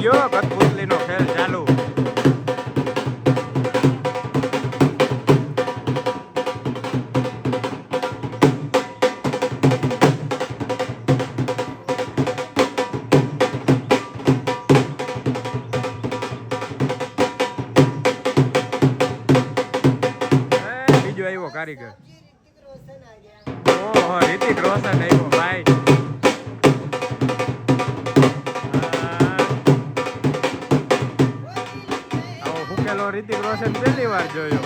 ગયો કઠપુતલીનો ખેલ ચાલુ. બીજો આવ્યો કારીગર. ઓહો, રિતિક રોશન આવ્યો ભાઈ. રિતિક રોશન પહેલી વાર જોયો.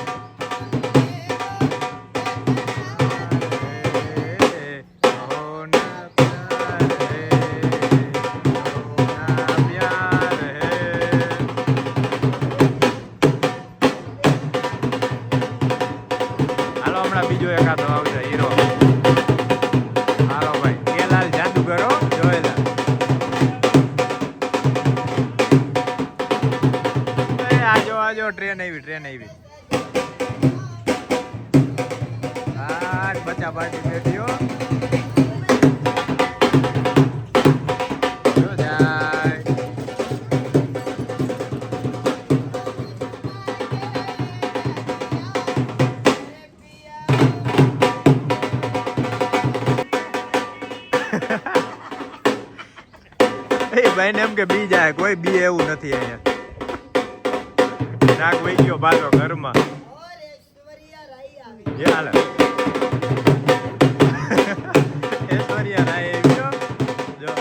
હાલો હમણાં બીજો એકાદો આવશે હીરો. હાલો ભાઈ કેલાલ જાદુગરો જોયેલા. આજો ટ્રેન આવી. હા બચ્ચા પાર્ટી બેઠીઓ. એ ભાઈ ને એમ કે બી જાય, કોઈ બી એવું નથી અહીંયા. નાક વહી ગયો પાછો ઘરમાં. હાલ ઐશ્વર્યા રાય આવ્યો જો.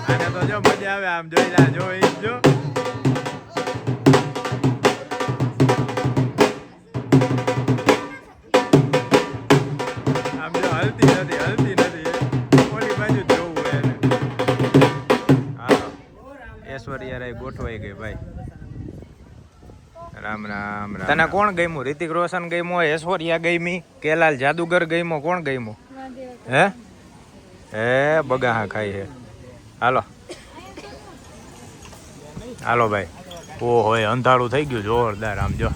આને તો જો મજા આવે આમ જોઈ લા જોઈ જો. હલતી નથી ઓલી બાજુ જોવું એને. હા ઐશ્વર્યા રાય ગોઠવાઈ ગઈ ભાઈ. રામ રામ. તને કોણ ગમ્યું? રિતિક રોશન ગમ્યો, ઐશ્વર્યા ગમી, કેલાલ જાદુગર ગમ્યો, કોણ ગમ્યું? હે બગાહા ખાઈ હે. હાલો ભાઈ. ઓહો અંધારું થઈ ગયું જોરદાર. આમ જો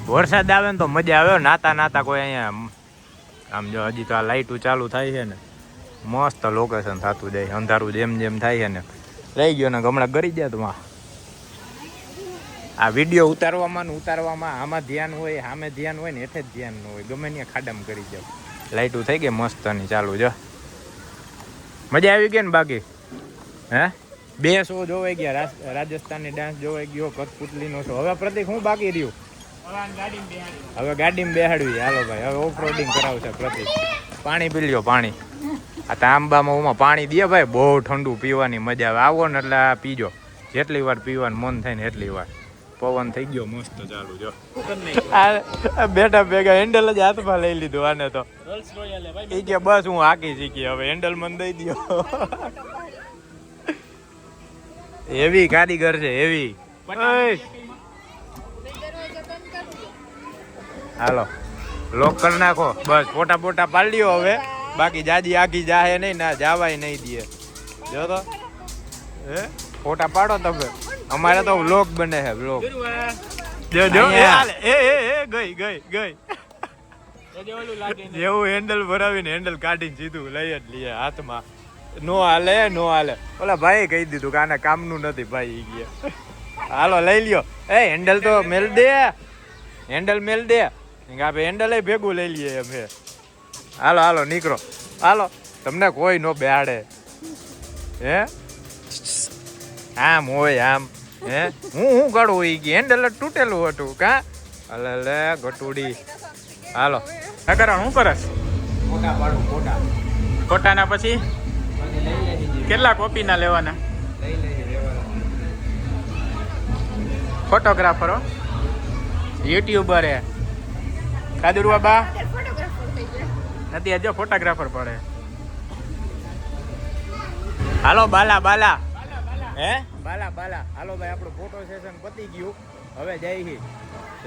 વરસાદ આવે ને તો મજા આવે. નાતા કોઈ અહીંયા આમ જો હજી તો આ લાઇટું ચાલુ થાય છે ને, મસ્ત લોકેશન થતું જાય. અંધારું જેમ થાય છે ને રહી ગયો ને હમણાં ગરી જાય તો આ વિડીયો ઉતારવામાં આમાં ધ્યાન હોય, સામે ધ્યાન હોય ને એઠે જ ધ્યાન ન હોય. ગમે ત્યાં ખાડામાં કરી જાવ. લાઇટું થઈ ગઈ મસ્તની ચાલુ. જો મજા આવી ગઈ ને બાકી. હે 2 શો જોવાઈ ગયા. રાજસ્થાની ડાન્સ જોવાઈ ગયો, કઠપુતલીનો શો. હવે પ્રતિક શું બાકી રહ્યું? હવે ગાડીમાં બેહાડવી. હાલો ભાઈ હવે ઓફરોડિંગ કરાવશે પ્રતિક. પાણી પી લ્યો પાણી. આ તાંબામાં ઓમાં પાણી દે ભાઈ, બહુ ઠંડુ પીવાની મજા આવે. આવો ને એટલે આ પીજો. જેટલી વાર પીવાનું મન થાય ને એટલી વાર. પવન થઈ ગયો મસ્ત ચાલુ. જો બેઠા ભેગા હેન્ડલ જ હાથમાં લઈ લીધું આને તો. એ કે બસ હું હાકી શીખી, હવે હેન્ડલ મને દઈ દો. એવી કારીગર છે એવી. હાલો લોક કરી નાખો બસ. ફોટા પાડ્યો હવે. બાકી જાજી આખી જાહે નહીં, ના જાવાય નહીં દે. જો તો ફોટા પાડો તમે. અમારે તો વ્લોગ બને છે વ્લોગ. જો ગઈ જેવું હેન્ડલ ભરાવીને હેન્ડલ કાઢીને સીધું લઈ જ લઈએ હાથમાં. નો હાલે. ઓલા ભાઈ કહી દીધું કે આને કામનું નથી ભાઈ. ઈ ગયા હાલો લઈ લ્યો. હેન્ડલ તો મેલ દે. આપણે હેન્ડલ ભેગું લઈ લઈએ એમ. હાલો નીકળો. હાલો તમને કોઈ નો બેહાડે. હે આમ હોય આમ. હે હું કાઢું ઈ કે હેન્ડલ તૂટેલું હતું કા. લે ગટુડી. હાલો કરણ શું કરસ? ફોટા પાડું. ફોટાના પછી કેટલા કોપીના લેવાના? ફોટોગ્રાફરો યુટ્યુબર હે કાદુરવા બા નથી. જો ફોટોગ્રાફર પડે. હાલો બાલા હે બાલા હાલો ભાઈ આપણું ફોટો સેશન પતી ગયું. હવે જઈ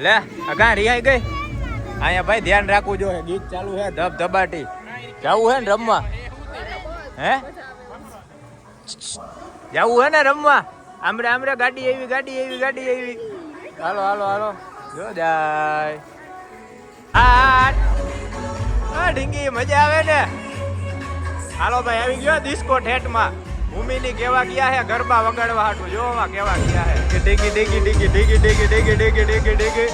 લે અગા રિહાઈ ગઈ. અહીંયા ભાઈ ધ્યાન રાખવું જોઈએ. ગીત ચાલુ છે ધબધબાટી. જવું હે ને રમવા? હે જવું હે ને રમવા? આમરે ગાડી આવી. હાલો જો જાય. આ ઢીંગી મજા આવે ને. હાલો ભાઈ આવી ગયો ડિસ્કો ઠેઠમાં. ભૂમિની કેવા ગયા હે ગરબા વગાડવા હાટું. જોવા કેવા ગયા હે કે ડીગી ડીગી ડીગી ડીગી ડીગી ડીગી ડીગી ડીગી ડીગી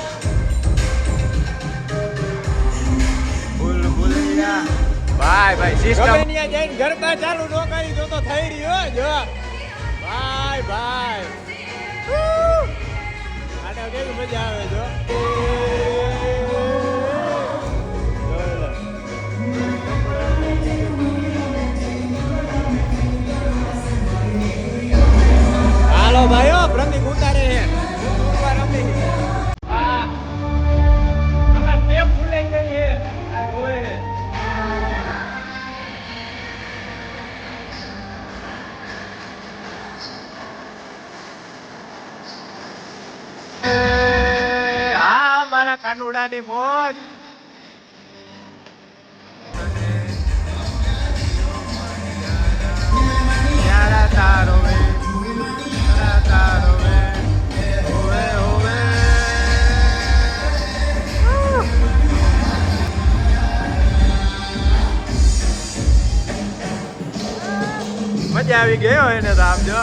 બુલબુલિયા. ભાઈ ભાઈ સિસ્ટમ અહીંયા જઈને ગરબા ચાલુ નો કરી જો તો થઈ રહ્યો જો. ભાઈ ભાઈ આડા કેવી મજા આવે જો. હાલો ભાઈઓ પ્રતિક ઉતારે છે. મારા કાનુડાની મોજ. તારો વે તારો વે હોવે હોવે. મજા આવી ગઈ હોય ને તો આમ જો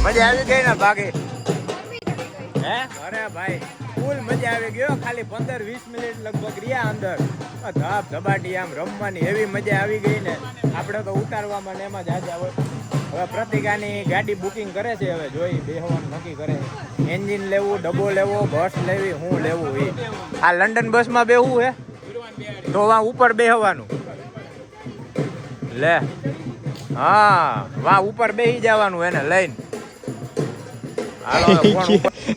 મજા આવી ગઈ ને બાકી હે. અરે ભાઈ ફૂલ મજા આવી ગયો. ખાલી 15-20 મિનિટ લગભગ રહ્યા અંદર. ધબ ધબાટી આમ રમવાની એવી મજા આવી ગઈ ને. આપણે તો ઉતારવામાં ને એમાં જાજા હોય. હવે પ્રતિકાની ગાડી બુકિંગ કરે છે. હવે જોઈ બેહવાનું નક્કી કરે. એન્જિન લેવું, ડબ્બો લેવો, બસ લેવી, હું લેવું એ. આ લંડન બસમાં બેહવું હે તો વાં ઉપર બેહવાનું લે. હા વાં ઉપર બેસી જવાનું એને લઈને.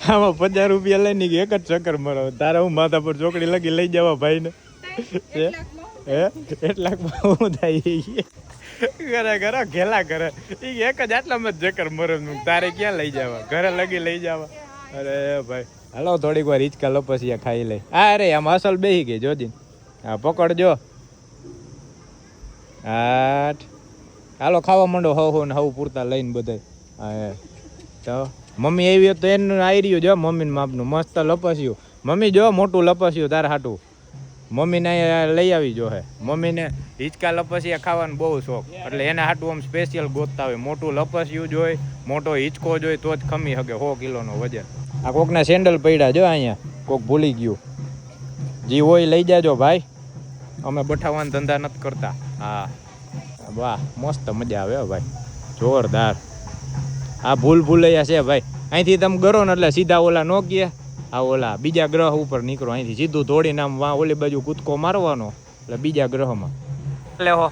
આમાં 50 રૂપિયા લઈને એક જ ચક્કર મારો. તારે હું માથા પર ચોકડી લગી લઈ જવા ભાઈ ને. એટલાકમાં હું થાય ઘરે ઘરે ઘેલા કરે એક જ આટલામાં જ ચક્કર મરે. તારે ક્યાં લઈ જવા? ઘરે લગી લઈ જવા. અરે ભાઈ હાલો થોડીક વાર હિંચકા લપસિયા ખાઈ લઈ. અરે આમ અસલ બેસી ગઈ જોજી. હા પકડજો. આઠ હાલો ખાવા માંડો. હવ ને હવ પૂરતા લઈને બધા. હા તો મમ્મી આવી તો એનું આવી રહ્યું જો. મમ્મીને માપનું મસ્ત લપસ્યું. મમ્મી જો મોટું લપસ્યું તારે હાટું. મમ્મીને લઈ આવી જો હે. મમ્મીને હિંચકા લપસિયા ખાવાનો બહુ શોખ. એટલે એના હાટું આમ સ્પેશિયલ ગોતતા હોય. મોટું લપસ્યું જોઈ, મોટો હિંચકો જોઈ તો જ ખમી શકે 100 કિલોનો વજન. આ કોકના સેન્ડલ પડ્યા જો અહીંયા. કોક ભૂલી ગયું. જી હોય લઈ જાજો ભાઈ. અમે બઠાવાના ધંધા નથી કરતા. હા વાહ મસ્ત મજા આવે ભાઈ જોરદાર. આ ભૂલૈયા છે ભાઈ. અહીંથી તમે ગરો ને એટલે સીધા ઓલા નો ગયા. આ ઓલા બીજા ગ્રહ ઉપર નીકળો. અહીંથી સીધું દોડીને આમ વાં ઓલી બાજુ કૂદકો મારવાનો એટલે બીજા ગ્રહમાં. એટલે હો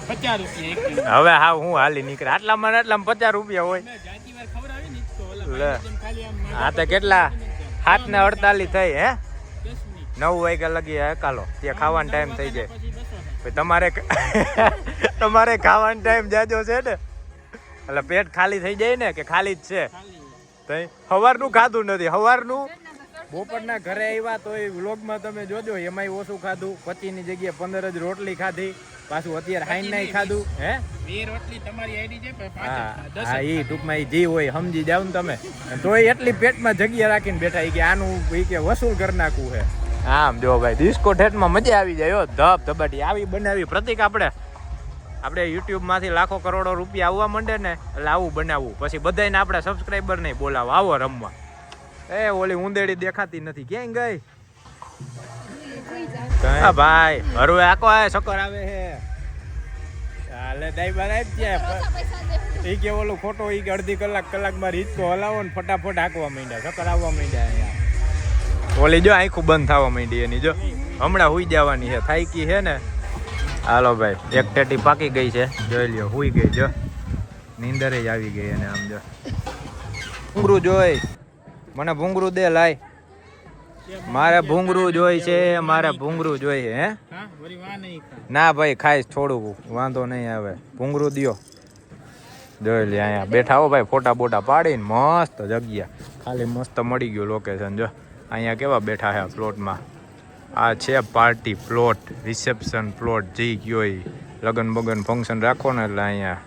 50 રૂપિયા. હવે હા હું હાલી નીકળે. આટલામાં 50 રૂપિયા હોય. હા તો કેટલા 7:48 થઈ હે. 9 વાગ્યા લગી એકાલો ત્યાં ખાવાનો ટાઈમ થઈ જાય. તમારે ખાવાનો ટાઈમ જાજો છે ને એટલે પેટ ખાલી થઈ જાય ને કે ખાલી જ છે? સવારનું ખાધું નથી. સવારનું બપોરના ઘરે આવ્યા તો એ વ્લોગમાં તમે જોજો એમાંય ઓછું ખાધું. 25 ની જગ્યાએ 15 જ રોટલી ખાધી. પાછું અત્યારે હાઈ નાઈ ખાધું હે. 2 રોટલી તમારી આઈડી છે. હા એ ટૂંકમાં એ જી હોય સમજી જાવ ને તમે. તોય એટલી પેટમાં જગ્યા રાખીને બેઠા કે આનું કે વસૂલ કરી નાખવું છે. આમ જો ભાઈ ડિસ્કો ઠેઠમાં મજા આવી જાય. ધબ ધબાટી આવી બનાવી પ્રતિક. આપણે યુટ્યુબ માંથી લાખો કરોડો રૂપિયા આવવા માંડે ને એટલે આવું બનાવવું. પછી બધાને આપણે સબસ્ક્રાઈબર નહીં બોલાવો આવો રમવા. એ ઓલી ઉંદેડી દેખાતી નથી ક્યાંય ગઈ? હા ભાઈ હરવે આકો આ સકર આવે છે. હાલે દાઈ બાર આવી જાય. એ કે ઓલું ખોટો એ કે અડધી કલાકમાં રીતકો હલાવો ને ફટાફટ હાંકવા માંડ્યા. સકર આવવા માંડ્યા અહીંયા. ઓલી જો આખું બંધ થવા માંડી એની જો. હમણાં હુઈ જવાની છે. થાકી છે ને. હાલો ભાઈ એક ટેટી પાકી ગઈ છે. જોઈ લ્યો હુઈ ગઈ જો. નીંદરે જ આવી ગઈ અને આમ જો. ભૂંગરું જોઈ મને ભૂંગરું દે લાય. મારે ભૂંગરું જોઈ છે. મારે ભૂંગરું જોઈ હે. ના ભાઈ ખાઈશ થોડુંક વાંધો નહીં આવે. ભૂંગરું દ્યો. જોઈ લે અહીંયા બેઠા હો ભાઈ ફોટા બોટા પાડીને મસ્ત જગ્યા. ખાલી મસ્ત મળી ગયું લોકેશન જો. અહીંયા કેવા બેઠા છે પ્લોટમાં. આ છે પાર્ટી પ્લોટ, રિસેપ્શન પ્લોટ જી કયો એ. લગન બગન ફંક્શન રાખો ને એટલે અહીંયા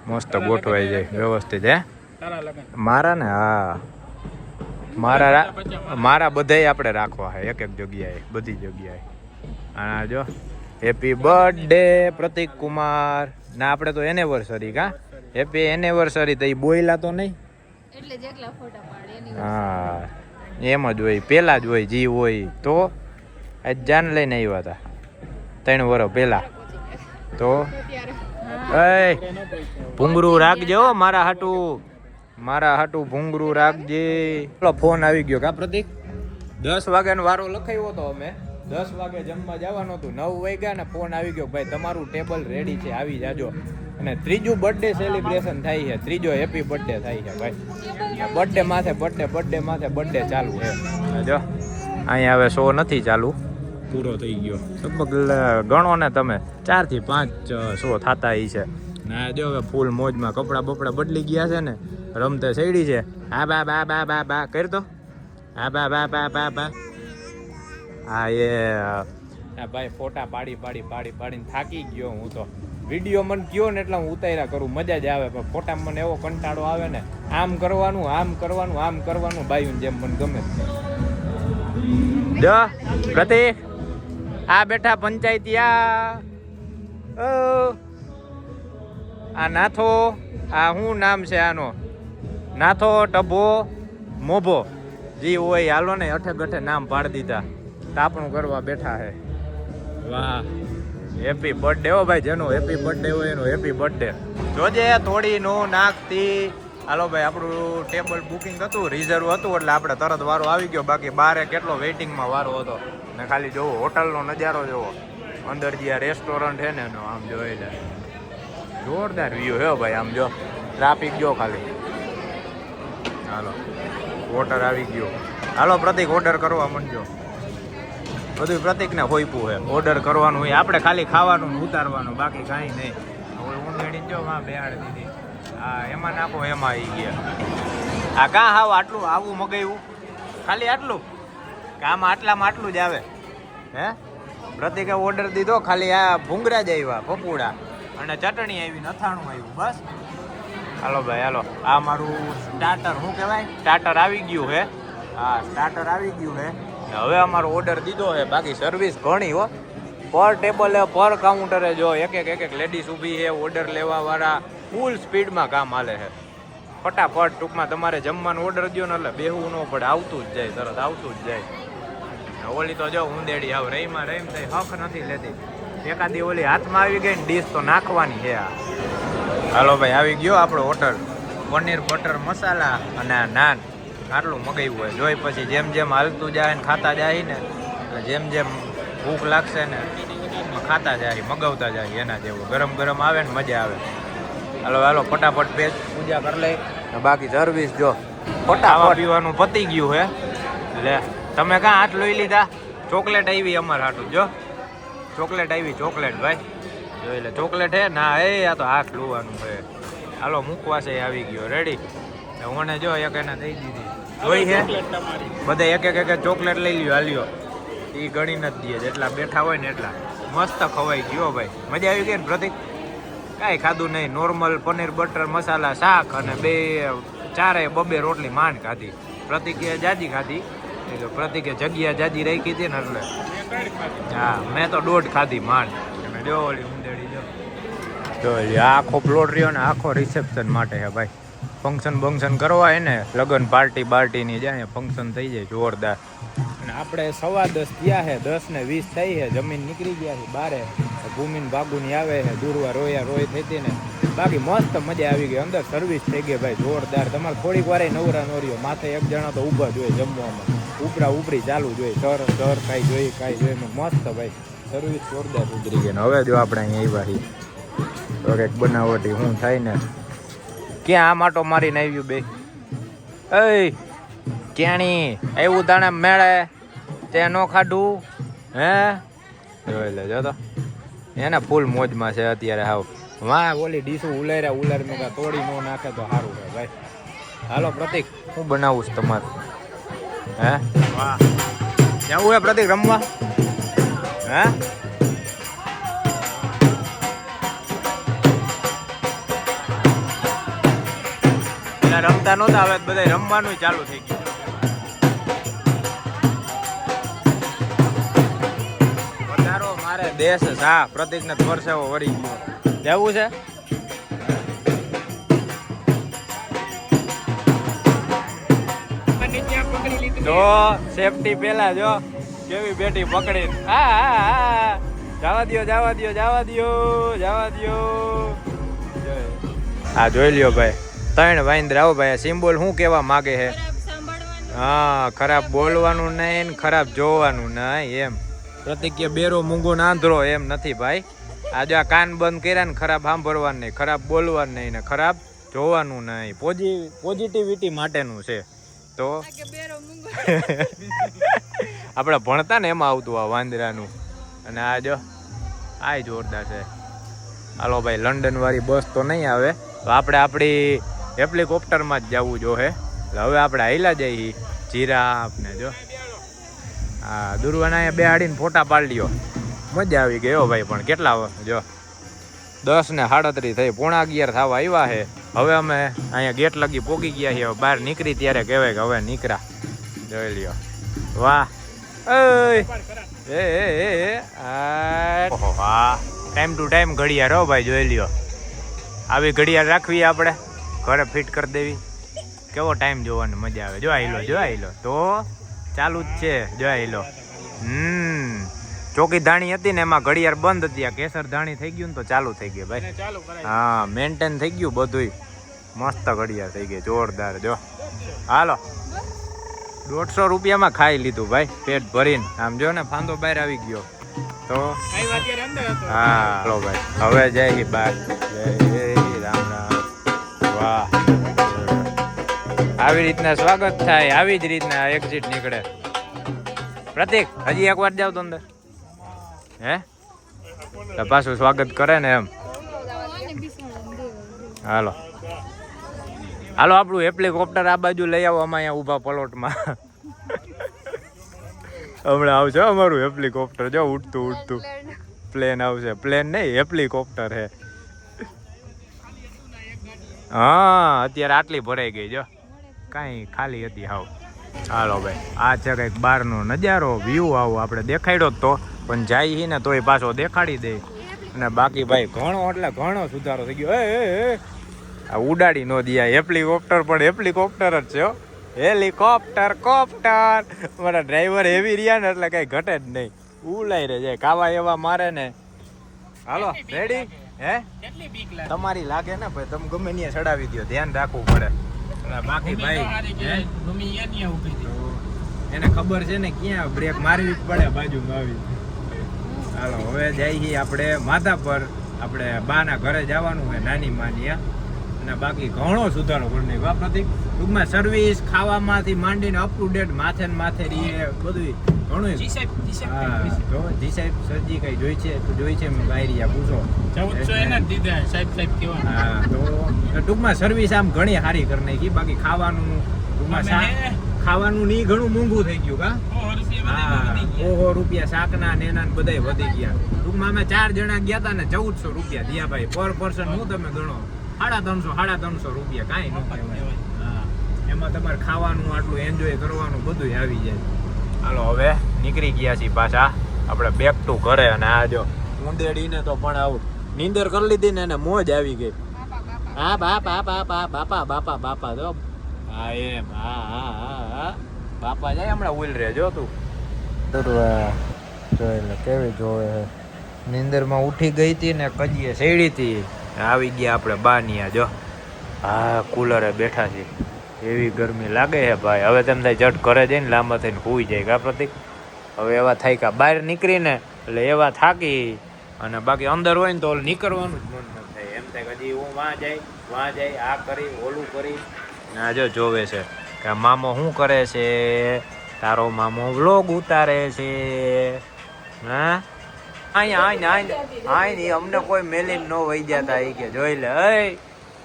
મસ્ત ગોઠવાઈ જાય વ્યવસ્થિત હે. મારા ને હા મારા બધાય આપણે રાખવા છે એક જગ્યાએ બધી જગ્યાએ. આ જો હેપી બર્થડે પ્રતિક કુમાર ના આપણે તો એનિવર્સરી કા હેપી એનિવર્સરી તો એ બોયલા તો નહીં એટલે જ એકલા ફોટા પાડે હા એમ જ હોય પેલા જ હોય જી હોય તો આજ જાન લઈને આવ્યા હતા 3 વર્ષ પહેલા તો એ ભૂંગરું રાખજો મારા હાટું ભૂંગરું રાખજે ફોન આવી ગયો કા પ્રતિક 10 વાગ્યાનો વારો લખાયો હતો અમે 10 વાગે જમવા જવાનું હતું 9 વાગ્યા ને ફોન આવી ગયો ભાઈ તમારું ટેબલ રેડી છે આવી જાજો અને ત્રીજું બર્થડે સેલિબ્રેશન થાય છે ત્રીજો હેપી બર્થડે થાય છે ભાઈ બર્થડે માથે બર્થડે ચાલુ છે જો અહીંયા હવે શો નથી ચાલુ પૂરો થઈ ગયો લગભગ ગણો ને તમે 4 થી 5 શો થતા ઈ છે ના જો હવે ફૂલ મોજમાં કપડા બપડા બદલી ગયા છે ને રમતે સૈડી છે હા બા કરતો હા બા હા એ ભાઈ ફોટા પાડીને થાકી ગયો હું તો વિડીયો મને કયો ને એટલે હું ઉતાર્યા કરું મજા જ આવે પણ ફોટામાં મને એવો કંટાળો આવે ને આમ કરવાનું બાયું જેમ મને ગમે જો પ્રતિક આ બેઠા પંચાયતિયા આ નાથો આ શું નામ છે આનો નાથો ટભો મોભો જી હોય હાલો ને અઠે ગઠે નામ પાડી દીધા તાપણું કરવા બેઠા હે વાહ હેપી બર્થડે હો ભાઈ જેનો હેપી બર્થડે હોય એનો હેપી બર્થડે જોજે થોડી નો નાખતી હાલો ભાઈ આપણું ટેબલ બુકિંગ હતું રિઝર્વ હતું એટલે આપણે તરત વારો આવી ગયો બાકી બારે કેટલો વેઇટિંગમાં વારો હતો ને ખાલી જોવો હોટલનો નજારો જોવો અંદર જે આ રેસ્ટોરન્ટ છે ને એનો આમ જોઈ લે જોરદાર વ્યૂ હે ભાઈ આમ જો ટ્રાફિક જો ખાલી હાલો વોટર આવી ગયો હાલો પ્રતિક ઓર્ડર કરવા માંડજો બધું પ્રતિકને હોઈપું હે ઓર્ડર કરવાનું હોય આપણે ખાલી ખાવાનું ઉતારવાનું બાકી કાંઈ નહીં હવે ઊંધેડી જો માં બેહાડ દીધી હા એમાં નાખો એમાં આવી ગયા આ કાં હાવ આટલું આવું મગાવ્યું ખાલી આટલું કામ આટલામાં આટલું જ આવે હે પ્રતિકે ઓર્ડર દીધો ખાલી આ ભૂંગરા જ આવ્યા પપુડા અને ચટણી આવી અથાણું આવ્યું બસ હાલો ભાઈ હાલો આ મારું સ્ટાર્ટર શું કહેવાય સ્ટાર્ટર આવી ગયું હે હા સ્ટાર્ટર આવી ગયું હે હવે અમારો ઓર્ડર દીધો છે બાકી સર્વિસ ઘણી હો પર ટેબલે પર કાઉન્ટરે જો એક લેડીઝ ઊભી છે ઓર્ડર લેવા વાળા ફૂલ સ્પીડમાં કામ હાલે છે ફટાફટ ટૂંકમાં તમારે જમવાનું ઓર્ડર દો ને એટલે બેહવું ન પડે આવતું જ જાય તરત આવતું જ જાય ઓલી તો જો ઊંદેડી આવ રહીમાં રહીમ થઈ હક નથી લેતી એકાદી ઓલી હાથમાં આવી ગઈ ને ડીશ તો નાખવાની છે આ હાલો ભાઈ આવી ગયો આપણો હોટલ પનીર બટર મસાલા અને નાન આટલું મગાવ્યું હોય જોઈ પછી જેમ જેમ હાલતું જાય ને ખાતા જાય ને એટલે જેમ ભૂખ લાગશે ને ખાતા જાય મગાવતા જાય એના જેવું ગરમ આવે ને મજા આવે હાલો ફટાફટ પેજ પૂજા કરી લઈ બાકી સર્વિસ જો ફટાફટ પીવાનું પતી ગયું હે લે તમે કાં હાથ લઈ લીધા ચોકલેટ આવી અમારે હાટું જો ચોકલેટ ભાઈ જોઈ લે ચોકલેટ હે ના આ તો હાથ લોવાનું છે હાલો મુકવાસે આવી ગયો રેડી મને જો એક એને દઈ દીધી જોઈ છે બધા એક ચોકલેટ લઈ લ્યો હાલ્યો એ ગણી નથી દઈએ જેટલા બેઠા હોય ને એટલા મસ્ત ખવાઈ ગયો ભાઈ મજા આવી ગઈ ને પ્રતિક કાંઈ ખાધું નહીં નોર્મલ પનીર બટર મસાલા શાક અને 4 રોટલી માંડ ખાધી પ્રતિકે જાજી ખાધી પ્રતિકે જગ્યા જાજી રાખી હતી ને એટલે હા મેં તો 1.5 ખાધી માંડ અને જો ઓલી ઊંદેડી જો આખો પ્લોટ રહ્યો ને આખો રિસેપ્શન માટે હે ભાઈ ફંક્શન કરવા હોય ને લગ્ન પાર્ટીની જાય ફંક્શન થઈ જાય જોરદાર અને આપણે 10:15 ગયા છે 10:20 થઈ છે જમીન નીકળી ગયા છે બારે ભૂમિન ભાગુની આવે છે દૂરવા રોય થઈ હતી ને બાકી મસ્ત મજા આવી ગઈ અંદર સર્વિસ થઈ ગઈ ભાઈ જોરદાર તમારે થોડીક વાર નવરા નોર્યો માથે એક જણા તો ઊભા જોઈએ જમવામાં ઉપરી ચાલુ જોઈએ સર કાંઈ જોઈએ મસ્ત ભાઈ સર્વિસ જોરદાર ઉતરી ગઈ ને હવે જો આપણે અહીંયા આવ્યા તો કંઈક બનાવટી શું થાય ને ક્યાં આ માટો મારીને આવ્યું બે ક્યાંની આવ્યું તાણે મેળે તે ન ખાધું હે જોઈ લે જો તો એને ફૂલ મોજમાં છે અત્યારે હાવ વાહ ઓલી ડીશું ઉલાર મેં તોડી ન નાખે તો સારું છે ભાઈ હાલો પ્રતિક હું બનાવું છું તમારું હે વાહ જવું હે પ્રતિક રમવા હે રમતા નહોતા હવે બધા રમવાનું ચાલુ થઈ ગયું દેશ સા પ્રતિકને પરસેવો વળી ગયો જવું છે જો સેફટી પેલા જો કેવી બેટી પકડી જવા દ્યો જવા દ્યો જવા દ્યો જવા દ્યો હા જોઈ લ્યો ભાઈ ત્રણ વાંદરા આવો ભાઈ સિમ્બોલ શું કેવા માગે છે હા ખરાબ બોલવાનું નહીં ને ખરાબ જોવાનું નહીં એમ પ્રતિક કે બેરો મૂંગો આંધળો એમ નથી ભાઈ આજે આ કાન બંધ કર્યા ને ખરાબ સાંભળવાનું નહીં ખરાબ બોલવાનું નહીં ને ખરાબ જોવાનું નહીં પોઝિટિવિટી માટેનું છે તો આપણે ભણતા ને એમાં આવતું આ વાંદરાનું અને આ જો આ જોરદાર છે હાલો ભાઈ લંડન વાળી બસ તો નહીં આવે તો આપણે આપણી હેલિકોપ્ટરમાં જ જવું જોઈએ હવે આપણે હાઈલા જઈએ જીરાફ ને જો હા દુર્વાના અહીંયા બેહાડીને ફોટા પાડી લ્યો મજા આવી ગયો ભાઈ પણ કેટલા જો 10:37 થઈ 11:30 થવા આવ્યા છે હવે અમે અહીંયા ગેટ લગી પોગી ગયા છીએ બહાર નીકળી ત્યારે કહેવાય કે હવે નીકળ્યા જોઈ લ્યો વાહ વાહ ટાઈમ ટુ ટાઈમ ઘડિયાળ હો ભાઈ જોઈ લ્યો આવી ઘડિયાળ રાખવી આપણે ઘરે ફિટ કરી દેવી કેવો ટાઈમ જોવાની મજા આવે જો આઈલો તો ચાલુ જ છે જો આઈલો ચોકી ધાણી હતી ને એમાં ઘડિયાળ બંધ હતી આ કેસર ધાણી થઈ ગયું ને તો ચાલુ થઈ ગયું ભાઈ હા મેન્ટેન થઈ ગયું બધું મસ્ત ઘડિયાળ થઈ ગઈ જોરદાર જો હાલો 150 રૂપિયામાં ખાઈ લીધું ભાઈ પેટ ભરીને આમ જો ને ફાંદો બહાર આવી ગયો તો હા હાલો ભાઈ હવે જય બાર જય રામ રામ વાહ આવી રીતના સ્વાગત થાય આવી જ રીતના એક્ઝિટ નીકળે પ્રતિક હજી એક વાર જાવ તો અંદર હે તો પાછું સ્વાગત કરે ને એમ હાલો હાલો આપણું હેલિકોપ્ટર આ બાજુ લઈ આવો અમે અહીંયા ઊભા પ્લોટમાં હમણાં આવશે અમારું હેલિકોપ્ટર જો ઉડતું પ્લેન આવશે પ્લેન નહીં હેલિકોપ્ટર હે હા અત્યારે આટલી ભરાઈ ગઈ જો કાંઈ ખાલી હતી હાવ હાલો ભાઈ આ છે કંઈક બહારનો નજારો વ્યૂ આવો આપણે દેખાડ્યો જ તો પણ જાય ને તોય પાછો દેખાડી દે અને બાકી ભાઈ ઘણો એટલે ઘણો સુધારો થઈ ગયો આ ઉડાડી નો દિયા હેલિકોપ્ટર પણ હેલિકોપ્ટર જ છે હેલિકોપ્ટર કોપ્ટર મારા ડ્રાઈવર એવી રહ્યા ને એટલે કઈ ઘટે જ નહીં ઉલાઈ રે જાય કાવા એવા મારે ને હાલો રેડી હે તમારી લાગે ને ભાઈ તમે ગમે ત્યાં ચડાવી દો ધ્યાન રાખવું પડે બાકી ભાઈ એને ખબર છે ને ક્યાં બ્રેક મારવી પડે બાજુમાં આવી હાલો હવે જઈએ આપણે માથા પર આપણે બાના ઘરે જવાનું હોય નાની માની અને બાકી ઘણો સુધારો કરી નાખ્યો પ્રતિક ટૂંકમાં સર્વિસ ખાવામાંથી માંડીને અપ ટુ ડેટ માથે ને માથે રહીએ બધું ઘણું જી સાહેબ સરજી કઈ જોઈ છે તો જોઈ છે મેં બાયરિયા પૂછો હા તો ટૂંકમાં સર્વિસ આમ ઘણી સારી કરી નાખી બાકી ખાવાનું ટૂંકમાં ખાવાનું નહીં ઘણું મોંઘું થઈ ગયું કા ઓહો રૂપિયા શાકના ને એના બધા વધી ગયા ટૂંકમાં અમે 4 જણા ગયા હતા ને 1400 રૂપિયા દિયા ભાઈ પર પર્સન હું તમે ગણો 350 રૂપિયા કાંઈ ન કહેવાય એમાં તમારે ખાવાનું આટલું એન્જોય કરવાનું બધું આવી જાય હાલો હવે નીકળી ગયા છીએ પાછા આપણે બેક ટુ ઘરે અને આ જો ઊંદેડીને તો પણ આવું નીંદર કરી લીધી ને એને મોજ આવી ગઈ હા બાપા જો હા એમ હા બાપા જાય હમણાં ઉલ રે જો તું એટલે કેવી જોવે નીંદરમાં ઉઠી ગઈ હતી ને કજીએ સેડી હતી આવી ગયા આપણે બાનિયા જો હા કુલરે બેઠા છે એવી ગરમી લાગે છે ભાઈ હવે તેમ થાય જટ ઘરે જઈને લાંબા થઈને સૂઈ જાય કા પ્રતિક હવે એવા થાય કે બહાર નીકળીને એટલે એવા થાકી અને બાકી અંદર હોય ને તો નીકળવાનું જ મન ન થાય એમ થાય હજી હું વાં જાય આ કરી ઓલું કરી ના જો જોવે છે કે મામો શું કરે છે તારો મામો વ્લોગ ઉતારે છે હા આઈ અમને કોઈ મેલીન ન વહી જતા એ કે જોઈ લે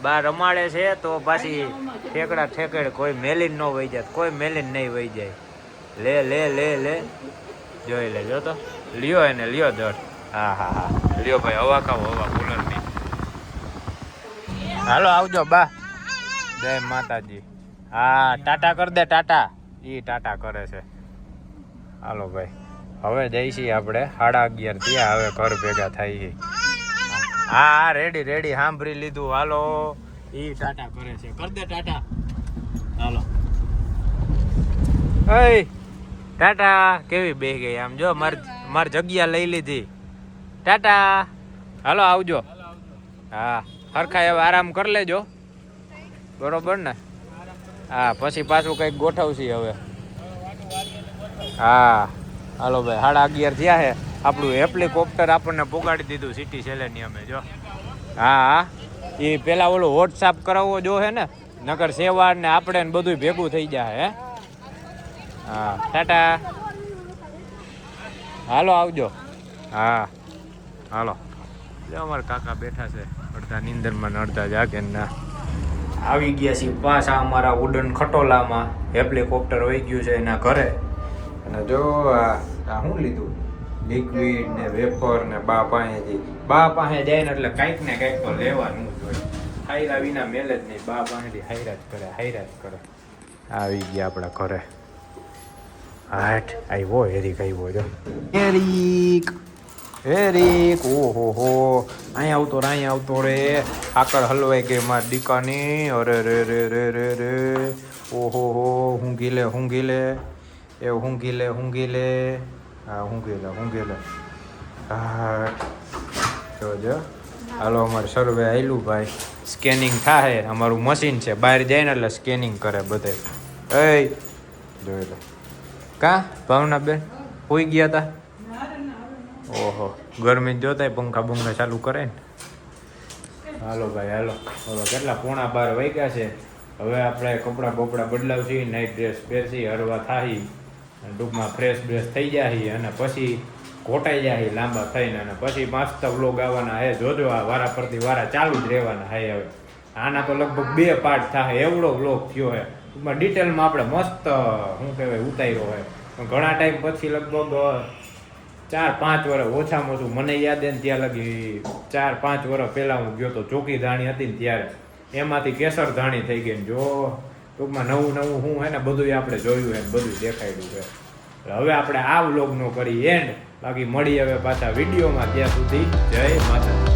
બાર રમાડે છે તો પાછી ઠેકડે કોઈ મેલીન ન વહી જાય કોઈ મેલીન નહીં વહી જાય લે જોઈ લે જો તો લ્યો એને લ્યો દર હા લ્યો ભાઈ હવા ખાવ હવા કુલરની હાલો આવજો બા જય માતાજી હા ટાટા કર દે ટાટા ઈ ટાટા કરે છે હાલો ભાઈ હવે જઈશી આપણે 11:30 થયા, હવે ઘર ભેગા થાય છે. હા રેડી રેડી સાંભળી લીધું. હાલો ઈ ટાટા કરે છે, કર દે ટાટા. હાલો એ ટાટા કેવી બેહી ગઈ આમ જો, માર જગ્યા લઈ લીધી. ટાટા હાલો આવજો. હા હરખા હવે આરામ કરી લેજો, બરોબર ને? હા પછી પાછું કંઈક ગોઠવશી હવે. હા હાલો ભાઈ 11:30 થયા છે. આપણું હેલિકોપ્ટર આપણને પોગાડી દીધું સિટી સેલેનિયમે જો. હા એ પેલા ઓલું વોટ્સઅપ કરાવવો જો હે ને, નકર સેવા ને આપણે ને બધું ભેગું થઈ જાય હે. હા ટાટા હાલો આવજો. હા હાલો જો અમારા કાકા બેઠા છે, અડધા નીંદરમાં ને અડધા જાગે ના. આવી ગયા છીએ પાછા અમારા ઉડન ખટોલામાં. હેલિકોપ્ટર વહી ગયું છે એના ઘરે. અને જો આ શું લીધું, લિક્વિડ ને વેફર ને બા પાસે જાય ને એટલે કંઈક ને કંઈક તો લેવાનું જ હોય. હાયરા વિના મેલે જ નહીં, બા પાસેથી હાયરા જ કરે. આવી ગયા આપણા ઘરે. હાટ આવ્યો હેરીક આવ્યો જો. હેરીક ઓહો અહીંયા આવતો રે. આકર હલવાઈ ગઈ માર દીકાની. અરે રે રે રે રે રે ઓહો ઊંઘી લે એ ઊંઘી લે. હા ઊંઘી લે. હા જો હાલો અમારે સર્વે આવેલું ભાઈ. સ્કેનિંગ થાય, અમારું મશીન છે, બહાર જાય ને એટલે સ્કેનિંગ કરે બધે. એ જોઈ લો કા ભાવના બેન હોઈ ગયા હતા. ઓહો ગરમી જોતાય પંખા બંખા ચાલુ કરે ને. હાલો ભાઈ હાલો કેટલા 11:30 વાગ્યા છે. હવે આપણે કપડાં બપડા બદલાવશી, નાઇટ ડ્રેસ પહેરશી, હરવા થાહી, ટૂંકમાં ફ્રેશ બ્રેશ થઈ જાય અને પછી ઘોટાઈ જાય લાંબા થઈને. અને પછી મસ્ત વ્લોગ આવવાના હે, જોજો. આ વારા પરથી વારા ચાલુ જ રહેવાના હે. હવે આના તો લગભગ 2 પાર્ટ થાય એવડો વ્લોગ થયો હે. ટૂંકમાં ડિટેલમાં આપણે મસ્ત શું કહેવાય ઉતાર્યો હોય. પણ ઘણા ટાઈમ પછી લગભગ 4-5 વર્ષ ઓછામાં ઓછું મને યાદ હે ને ત્યાં લગી 4-5 વર્ષ પહેલાં હું ગયો તો. ચોકી ધાણી હતી ને ત્યારે, એમાંથી કેસર ધાણી થઈ ગઈ. જો ટૂંકમાં નવું હું હે ને બધું આપણે જોયું હે, બધું દેખાડ્યું છે. હવે આપણે આ વ્લોગનો કરી એન્ડ. બાકી મળી હવે પાછા વિડીયોમાં. ત્યાં સુધી જય માતા.